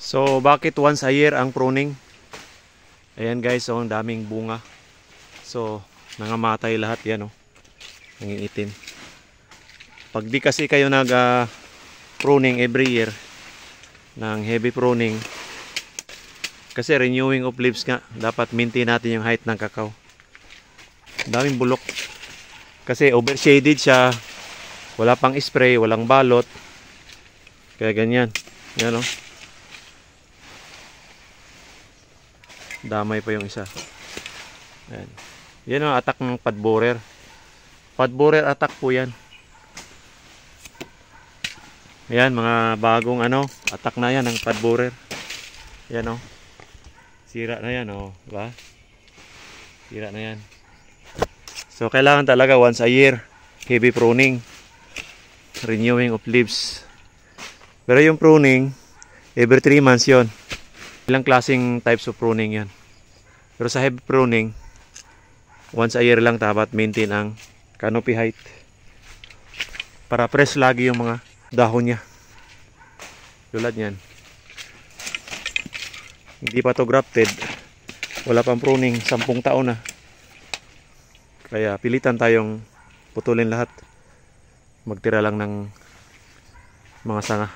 So bakit once a year ang pruning? Ayan guys, so ang daming bunga. So nangamatay lahat yan, oh. Nangingitim. Pag di kasi kayo nag pruning every year ng heavy pruning, kasi renewing of leaves nga, dapat maintain natin yung height ng kakao. Daming bulok. Kasi overshaded siya, wala pang spray, walang balot. Kaya ganyan. Yan, oh. Damay pa yung isa. Ayan. Yan ang attack ng pod borer. Pod borer attack po yan. Ayan, mga bagong attack na yan ng pod borer. Yan, oh. Sira na yan, oh. Diba? Sira na yan. So kailangan talaga once a year heavy pruning, renewing of leaves. Pero yung pruning every 3 months yon. Ilang klaseng types of pruning yan. Pero sa heavy pruning, once a year lang dapat maintain ang canopy height para fresh lagi yung mga dahon niya. Tulad yan. Hindi pa to grafted, wala pang pruning, 10 taon na. Kaya pilitan tayong putulin lahat. Magtira lang ng mga sanga.